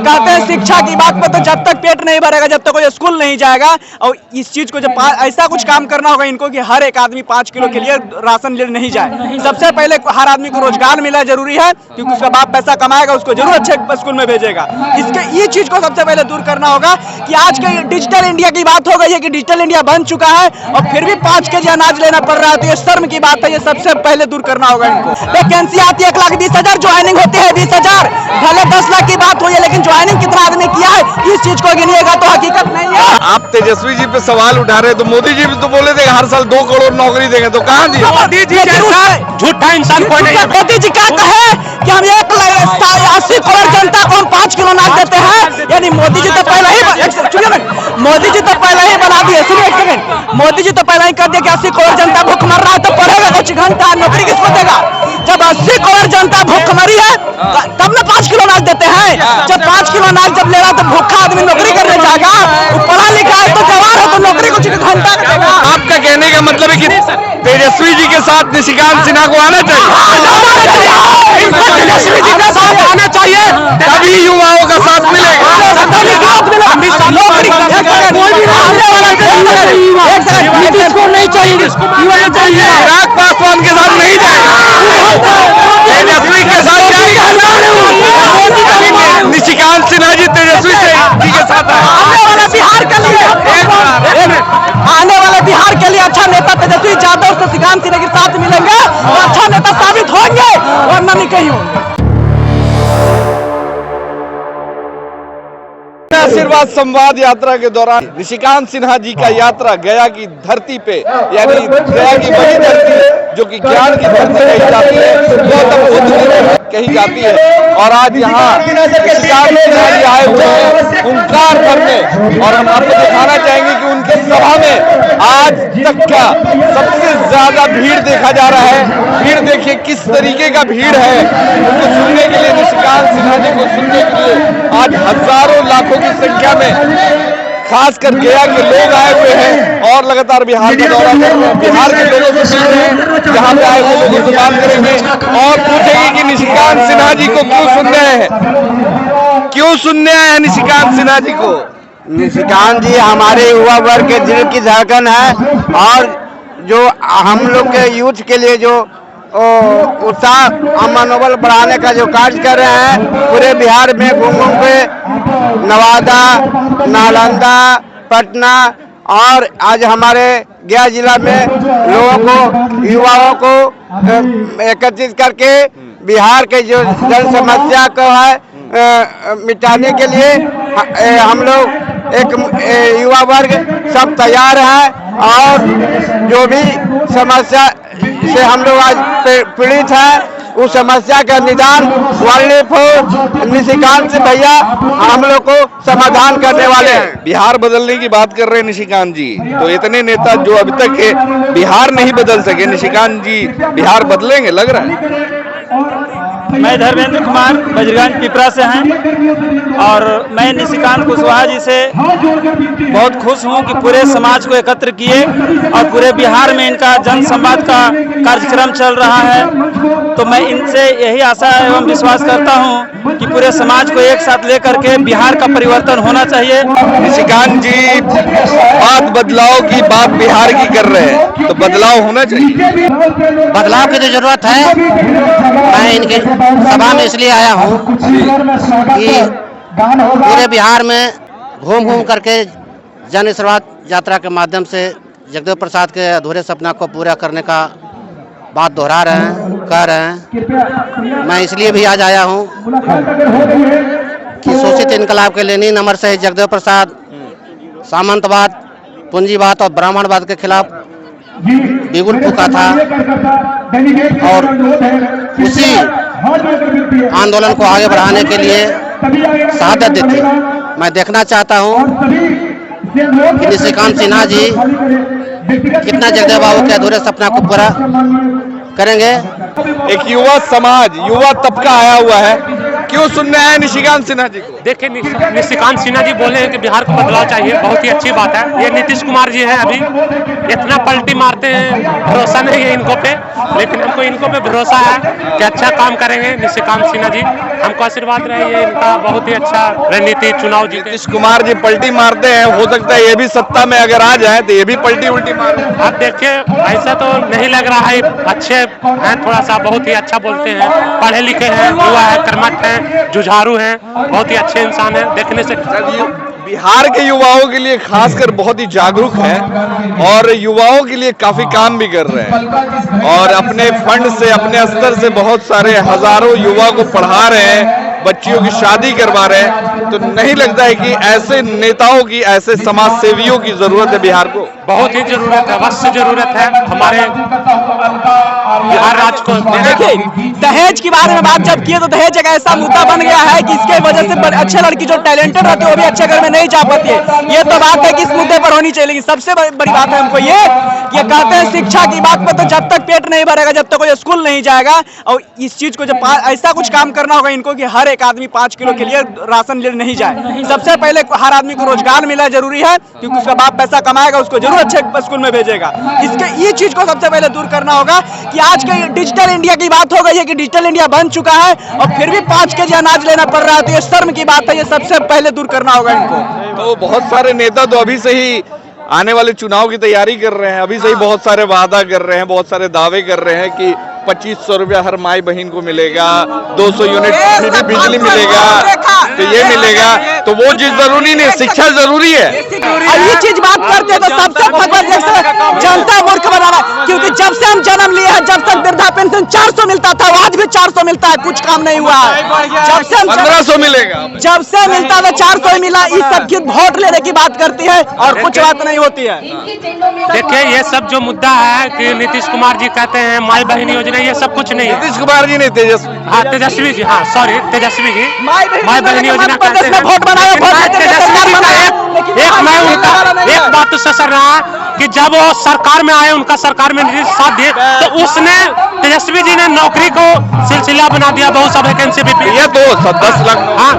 कहते हैं शिक्षा की बात पर तो जब तक पेट नहीं भरेगा, जब तक कोई स्कूल नहीं जाएगा। और इस चीज को जब ऐसा कुछ काम करना होगा इनको कि हर एक आदमी 5 किलो के लिए राशन लेने नहीं जाए। सबसे पहले हर आदमी को रोजगार मिला जरूरी है, क्योंकि उसका बाप पैसा कमाएगा, उसको जरूर अच्छे स्कूल में भेजेगा। इसके ये चीज को सबसे पहले दूर करना होगा कि आज के डिजिटल इंडिया की बात हो गई है कि डिजिटल इंडिया बन चुका है और फिर भी 5 केजी अनाज लेना पड़ रहा है, तो ये शर्म की बात है। ये सबसे पहले दूर करना होगा इनको। वैकेंसी आती है 1,20,000, ज्वाइनिंग होती है 20,000। भले 10 लाख की बात हुई है, लेकिन ज्वाइनिंग कितना आदमी किया है इस चीज को गिनिएगा तो हकीकत नहीं है। आप तेजस्वी जी पे सवाल उठा रहे हैं, तो मोदी जी भी तो बोले थे हर साल 2 करोड़ नौकरी देंगे, तो कहाँ दिए? मोदी जी जैसा झूठा इंसान कोई नहीं है। मोदी जी क्या कहे कि हम 1,80 करोड़ जनता को 5 किलो अनाज देते हैं, यानी मोदी जी तो पहले ही मोदी जी तो पहले ही बना दिए। सुनिए एक सेकंड, मोदी जी तो पहले ही कर दिया कि 80 करोड़ जनता भूख मर रहा है, तो पढ़ेगा कुछ घंटा, नौकरी किसको देगा? जब 80 करोड़ जनता भूखमरी है तब ना 5 किलो अनाज देते हैं। जब 5 किलो अनाज जब ले रहा तो भूखा आदमी नौकरी करने जाएगा, वो पढ़ा लिखा है तो जवान है तो नौकरी कुछ घंटा करेगा। आपका कहने का मतलब है कि तेजस्वी जी के साथ निशिकांत सिन्हा को आना चाहिए, तेजस्वी जी का साथ आना चाहिए, तभी युवाओं का साथ मिलेगा। नीतीश को नहीं चाहिए, चिराग पासवान के साथ नहीं जाएगा, तेजस्वी के साथ जाएगा। निशिकांत सिन्हा जी तेजस्वी जी के साथ आने वाले बिहार के लिए अच्छा नेता तेजस्वी यादव से निशिकांत सिन्हा के साथ मिलेंगे और अच्छा नेता साबित होंगे, वरना नहीं कहीं होंगे। आशीर्वाद संवाद यात्रा के दौरान निशिकांत सिन्हा जी का यात्रा गया की धरती पे, यानी गया की वही धरती जो कि ज्ञान की धरती कही जाती है, गौतम बुद्ध की कही जाती है। और आज यहाँ निशिकांत सिन्हा जी आए हुए हैं हुंकार करने, और हम आपको दिखाना चाहेंगे कि उनकी सभा में आज तक का सबसे ज्यादा भीड़ देखा जा रहा है। भीड़ देखिए किस तरीके का भीड़ है उनको सुनने के लिए, निशिकांत सिन्हा जी को सुनने के लिए आज हजारों लाखों की संख्या में खासकर गया के लोग आए हुए हैं और लगातार बिहार का दौरा कर रहे हैं। बिहार के लोगों से मिल रहे हैं, जहाँ पे आए हुए लोगों से बात करेंगे और पूछेंगे कि निशिकांत सिन्हा जी को क्यों सुनने आए हैं, क्यों सुनने आए हैं निशिकांत सिन्हा जी को। निशिकांत जी हमारे युवा वर्ग के दिल की धड़कन है, और जो हम लोग के यूथ के लिए जो उत्साह मनोबल बढ़ाने का जो कार्य कर रहे हैं, पूरे बिहार में घूम घूम के नवादा, नालंदा, पटना और आज हमारे गया जिला में लोगों को, युवाओं को एकत्रित करके बिहार के जो जन समस्या को है मिटाने के लिए हम लोग एक युवा वर्ग सब तैयार है, और जो भी समस्या से हम लोग आज पीड़ित है उस समस्या का निदान निशिकांत से भैया हम लोग को समाधान करने वाले हैं। बिहार बदलने की बात कर रहे हैं निशिकांत जी, तो इतने नेता जो अभी तक के बिहार नहीं बदल सके, निशिकांत जी बिहार बदलेंगे लग रहा है। मैं धर्मेंद्र कुमार बजरगंज पिपरा से हैं, और मैं निशिकांत कुशवाहा जी से बहुत खुश हूं कि पूरे समाज को एकत्र किए और पूरे बिहार में इनका जन संवाद का कार्यक्रम चल रहा है। तो मैं इनसे यही आशा एवं विश्वास करता हूं कि पूरे समाज को एक साथ लेकर के बिहार का परिवर्तन होना चाहिए। निशिकांत जी बात बदलाव की बात बिहार की कर रहे हैं, तो बदलाव होना चाहिए। बदलाव की तो जरूरत है। मैं इनके सभा में इसलिए आया हूँ कि पूरे बिहार में घूम घूम करके जन आशीर्वाद यात्रा के माध्यम से जगदेव प्रसाद के अधूरे सपना को पूरा करने का बात दोहरा रहे हैं, कह रहे हैं। मैं इसलिए भी आज आया हूँ कि शोषित इनकलाब के लेनिन अमर शहीद जगदेव प्रसाद सामंतवाद, पूंजीवाद और ब्राह्मणवाद के खिलाफ बिगुल फूका था, और उसी आंदोलन को आगे बढ़ाने के लिए शहादत दी थी। मैं देखना चाहता हूँ कि निशिकांत सिन्हा जी कितना जगदेव बाबू के अधूरे सपना को पूरा करेंगे। एक युवा समाज, युवा तबका आया हुआ है, क्यों सुनने आए निशिकांत सिन्हा जी को? देखिए निशिकांत सिन्हा जी बोले हैं कि बिहार को बदलाव चाहिए, बहुत ही अच्छी बात है। ये नीतीश कुमार जी हैं, अभी इतना पलटी मारते हैं, भरोसा नहीं है इनको पे, लेकिन हमको इनको पे भरोसा है कि अच्छा काम करेंगे निशिकांत सिन्हा जी। हमको आशीर्वाद रहे ये इनका बहुत ही अच्छा रणनीति चुनाव जीते। नीतीश कुमार जी पलटी मारते हैं, हो सकता है ये भी सत्ता में अगर आ जाए तो ये भी पलटी उल्टी मारे। आप देखिए ऐसा तो नहीं लग रहा है, अच्छे हैं, थोड़ा सा बहुत ही अच्छा बोलते हैं, पढ़े लिखे हैं, युवा है, कर्मठ हैं, जुझारू हैं, बहुत ही अच्छे इंसान हैं, देखने से। बिहार के युवाओं के लिए खासकर बहुत ही जागरूक है और युवाओं के लिए काफी काम भी कर रहे हैं और अपने फंड से अपने स्तर से बहुत सारे हजारों युवा को पढ़ा रहे हैं, बच्चियों की शादी करवा रहे हैं। तो नहीं लगता है कि ऐसे नेताओं की, ऐसे समाज सेवियों की जरूरत है बिहार को? बहुत ही जरूरत है, अवश्य जरूरत है हमारे बिहार राज्य को। देखिए दहेज के बारे में बात जब किए तो दहेज एक ऐसा मुद्दा बन गया है कि इसके वजह से अच्छे लड़की जो टैलेंटेड रहती है वो भी अच्छे घर में नहीं जा पाती है। ये तो बात है कि इस मुद्दे पर होनी चाहिए, लेकिन सबसे बड़ी बात है हमको ये कहते हैं शिक्षा की बात पर तो जब तक पेट नहीं भरेगा, जब तक कोई स्कूल नहीं जाएगा। और इस चीज को जब ऐसा कुछ काम करना होगा इनको कि हर एक आदमी 5 किलो के लिए राशन ले नहीं जाए। सबसे पहले हर आदमी को रोजगार मिला जरूरी है, क्योंकि उसका बाप पैसा कमाएगा, उसको जरूर अच्छे स्कूल में भेजेगा। इसके ये चीज को सबसे पहले दूर करना होगा कि आज के डिजिटल इंडिया की बात हो गई है कि डिजिटल इंडिया बन चुका है और फिर भी 5 केजी अनाज लेना पड़ रहा है, तो ये शर्म की बात है, ये सबसे पहले दूर करना होगा इनको। तो बहुत सारे नेता तो अभी से ही आने वाले चुनाव की तैयारी कर रहे हैं, अभी से ही बहुत सारे वादा कर रहे हैं, बहुत सारे दावे कर रहे हैं कि 2500 रुपया हर माई बहन को मिलेगा, 200 यूनिट फ्री बिजली मिलेगा, तो ये मिलेगा। तो वो चीज जरूरी नहीं, शिक्षा जरूरी है। और ये चीज बात करते हैं तो सबसे जनता मूर्ख बनाना, क्योंकि जब से हम जन्म लिए हैं जब तक वृद्धा पेंशन 400 मिलता था, आज भी 400 मिलता है, कुछ काम नहीं हुआ है। जब से 1500 मिलेगा, जब से मिलता था 400 ही मिला। इस सब की वोट लेने की बात करती है और कुछ बात नहीं होती है। देखिए ये सब जो मुद्दा है कि नीतीश कुमार जी कहते हैं माई बहन योजना, ये सब कुछ नहीं है। नीतीश कुमार जी नहीं, तेजस्वी, हाँ तेजस्वी जी, हाँ सॉरी तेजस्वी जी माई बहन योजना कहते हैं। एक बात तो सर रहा कि जब वो सरकार में आए, उनका सरकार में साथ दिए, तो उसने तेजस्वी जी ने नौकरी को सिलसिला बना दिया, बहुत सा वैकेंसी भी ये तो 10 लाख हाँ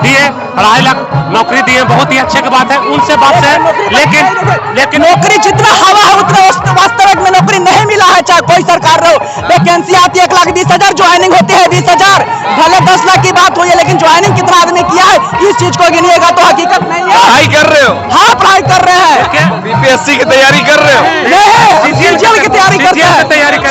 दिए, 2.5 लाख नौकरी दिए, बहुत ही अच्छे की बात है, उनसे बात है। लेकिन नौकरी जितना हवा है उतना वास्तविक में नौकरी नहीं मिला है, चाहे कोई सरकार रहो। वैकेंसी आती है 1,20,000, ज्वाइनिंग होती है 20,000, भले 10 लाख की बात हुई है, लेकिन ज्वाइनिंग कितना आदमी किया है इस चीज को गिनिएगा तो हकीकत नहीं है। पढ़ाई कर रहे हो? हाँ पढ़ाई कर रहे हैं, बीपीएससी की तैयारी कर रहे हो? सीजीएल की तैयारी करते हैं,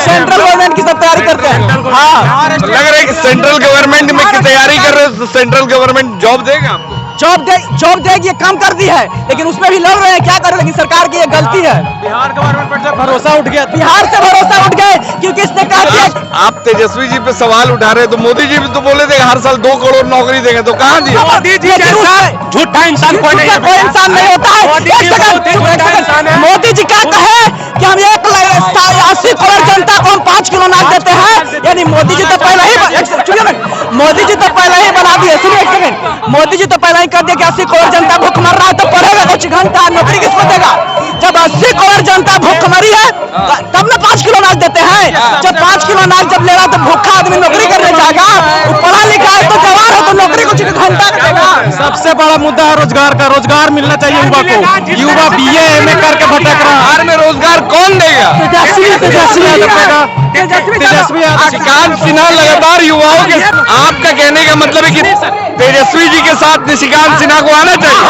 सेंट्रल गवर्नमेंट की सब तैयारी करते हैं। हाँ लग रहा है कि सेंट्रल गवर्नमेंट में की तैयारी कर रहे हो तो सेंट्रल गवर्नमेंट जॉब देगा आपको? जॉब देगी, ये काम कर दी है, लेकिन उसमें भी लड़ रहे हैं, क्या करें, लेकिन सरकार की ये गलती है। बिहार गवर्नमेंट पर से भरोसा उठ गया, बिहार से भरोसा उठ गए, क्योंकि इसने कहा दिया। आप तेजस्वी जी पे सवाल उठा रहे हैं, तो मोदी जी भी तो बोले थे हर साल 2 करोड़ नौकरी देंगे, तो कहाँ दिया? मोदी जी जैसा झूठा इंसान कोई नहीं है, कोई इंसान नहीं होता है। मोदी जी क्या कहे कि हम 1,80 करोड़ जनता को हम 5 किलो अनाज देते हैं, यानी मोदी जी तो पहले ही मोदी जी तो पहले ही बना दिए। सुनिए एक सेकंड, मोदी जी तो पहले ही कर दिया कि 80 करोड़ जनता भूख मर रहा है, तो पढ़ेगा कुछ घंटा, नौकरी किसको देगा? जब 80 करोड़ जनता भूख मरी है तब ना 5 किलो अनाज देते हैं। जब 5 किलो अनाज जब ले रहा तो भूखा आदमी नौकरी करने जाएगा, वो पढ़ा लिखा है तो जवान है तो नौकरी कुछ घंटा देगा। सबसे बड़ा मुद्दा है रोजगार का, रोजगार मिलना चाहिए युवा को। युवा BA MA करके भटक रहा है, बिहार में रोजगार कौन देगा? तेजस्वी निशिकांत सिन्हा लगातार युवाओं के, आपका कहने का मतलब है कि तेजस्वी जी के साथ निशिकांत सिन्हा को आना चाहिए,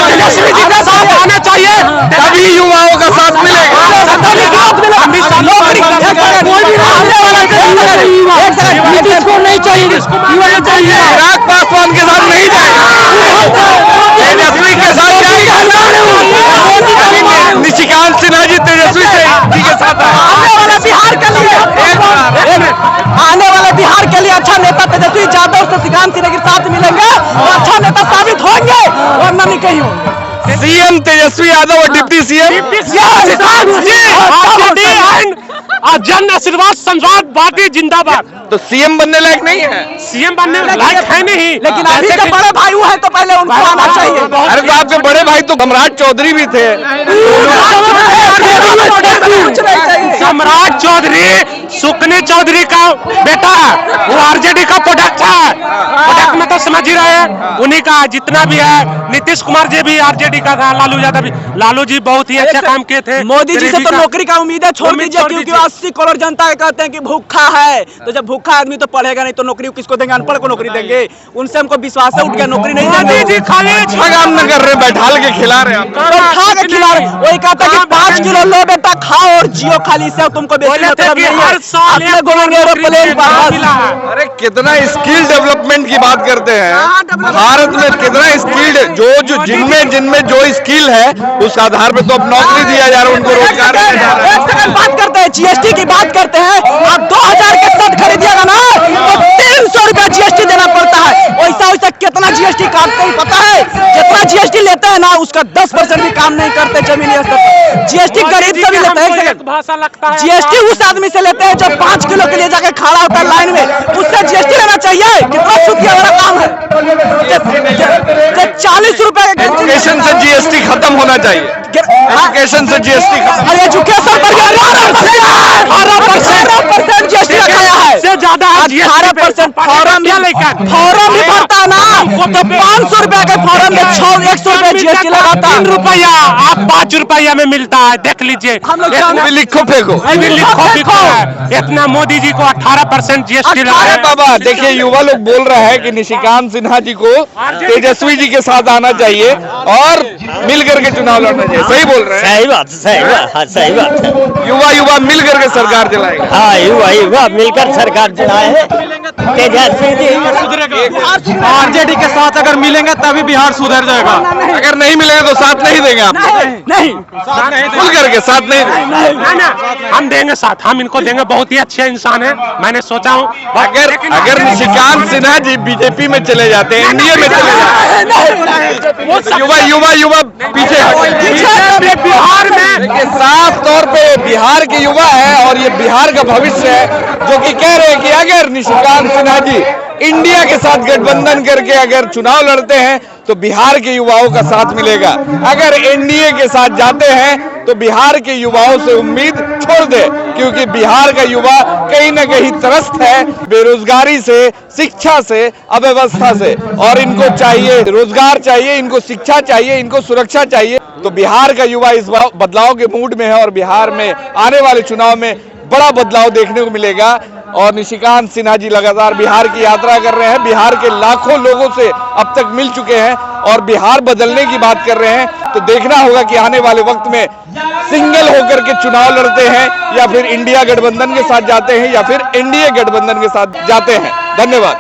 तेजस्वी जी का साथ आना चाहिए, तभी युवाओं का साथ मिलेगा। नीतीश को नहीं चाहिए, चिराग पासवान के साथ नहीं जाएगा, तेजस्वी के साथ जाएगा। निशिकांत सिन्हा जी तेजस्वी जी के साथ आने वाले बिहार के लिए अच्छा नेता तेजस्वी यादव से निशिकांत सिन्हा के साथ मिलेंगे और अच्छा नेता साबित होंगे, वरना नहीं कहीं होंगे। सीएम तेजस्वी यादव और डिप्टी सीएम जन आशीर्वाद संवाद पार्टी जिंदाबाद। तो सीएम बनने लायक नहीं है? सीएम बनने लायक है नहीं, लेकिन अभी के बड़े भाई है तो पहले उनको आना चाहिए। अरे तो आपके बड़े भाई तो सम्राट चौधरी भी थे। सम्राट चौधरी सुकनी चौधरी का बेटा है, वो आरजेडी का प्रोडक्ट है, प्रोडक्ट में तो समझ ही रहे हैं। उन्हीं का जितना भी है। नीतीश कुमार जी भी आरजेडी का था, लालू यादव भी, लालू जी बहुत ही अच्छा काम किए थे। मोदी जी से तो नौकरी का उम्मीद है छोड़ दीजिए, क्योंकि 80 करोड़ जनता कहते हैं कि भूखा है, तो जब भूखा आदमी तो पढ़ेगा नहीं तो नौकरी किसको देंगे? अनपढ़ को नौकरी देंगे? उनसे हमको विश्वास है, उठ गया, नौकरी नहीं देंगे। जी खाली काम न कर रहे, बैठाल के खिला रहे हैं बैठा के खिला रहे, वही कहता है कि 5 किलो लो बेटा खाओ और जियो, खाली से तुमको बेचने मतलब नहीं है। हर साल अपने घूमेंगे एरोप्लेन पर। अरे कितना स्किल डेवलपमेंट की बात करते हैं भारत में, कितना स्किल्ड जो जिनमें जो स्किल है उस आधार पे तो अब नौकरी दिया जा रहा है, उनको रोजगार दिया जा रहा है। एक सेकंड बात करते हैं, जीएसटी की बात करते हैं। आप 2000 के शर्ट खरीदिएगा ना तो 300 रुपया जीएसटी देना पड़ता है। वैसा वैसा कितना जीएसटी काटते हैं पता है? जितना जीएसटी लेते हैं ना उसका 10% भी काम नहीं करते जमीनी स्तर पर। जीएसटी गरीब से भी लेते हैं, भाषा लगता है। जीएसटी उस आदमी से लेते हैं जो 5 किलो के लिए जाके खड़ा होता है लाइन में, उससे जीएसटी लेना चाहिए? कितना सुखिया वाला काम है। 40 रुपए एजुकेशन से जीएसटी खत्म होना चाहिए, एजुकेशन से जीएसटी खत्म। एजुकेशन पर 18% जीएसटी रखाया है, से ज्यादा 18% फॉर्म भी भरता है ना तो 500 रुपया के फॉर्म में 100 रुपया जीएसटी लगाता है। 3 रुपया आप 5 रुपया में मिलता है, देख लीजिए। हम लोग लिखो फेंको इतना मोदी जी को 18% जीएसटी लगा अरे है। बाबा देखिए, युवा लोग बोल रहा है कि निशिकांत सिन्हा जी को तेजस्वी जी के साथ आना चाहिए और मिल करके चुनाव लड़ना चाहिए। सही बोल रहे हैं? सही बात, सही बात, हाँ, सही बात है। युवा मिल करके सरकार चलाएगा। हाँ, युवा मिलकर सरकार चलाए है। तेजस्वी जी आरजेडी के साथ अगर मिलेंगे तभी बिहार सुधर जाएगा। अगर नहीं मिलेगा तो साथ नहीं देंगे आप? नहीं खुल करके साथ नहीं देंगे। ना हम देंगे साथ, हम इनको देंगे। बहुत ही अच्छे इंसान है, मैंने सोचा हूँ। अगर निशिकांत सिन्हा जी बीजेपी में चले जाते हैं, एनडीए में चले जाते हैं, युवा पीछे हटे। बिहार में देखिए साफ तौर पे बिहार के युवा है और ये बिहार का भविष्य है, जो कि कह रहे हैं कि अगर निशिकांत सिन्हा जी इंडिया के साथ गठबंधन करके अगर चुनाव लड़ते हैं तो बिहार के युवाओं का साथ मिलेगा। अगर एनडीए के साथ जाते हैं तो बिहार के युवाओं से उम्मीद छोड़ दे, क्योंकि बिहार का युवा कहीं ना कहीं त्रस्त है बेरोजगारी से, शिक्षा से, अव्यवस्था से, और इनको चाहिए रोजगार चाहिए, इनको शिक्षा चाहिए, इनको सुरक्षा चाहिए। तो बिहार का युवा इस बदलाव के मूड में है और बिहार में आने वाले चुनाव में बड़ा बदलाव देखने को मिलेगा। और निशिकांत सिन्हा जी लगातार बिहार की यात्रा कर रहे हैं, बिहार के लाखों लोगों से अब तक मिल चुके हैं और बिहार बदलने की बात कर रहे हैं। तो देखना होगा कि आने वाले वक्त में सिंगल होकर के चुनाव लड़ते हैं या फिर इंडिया गठबंधन के साथ जाते हैं या फिर एनडीए गठबंधन के साथ जाते हैं। धन्यवाद।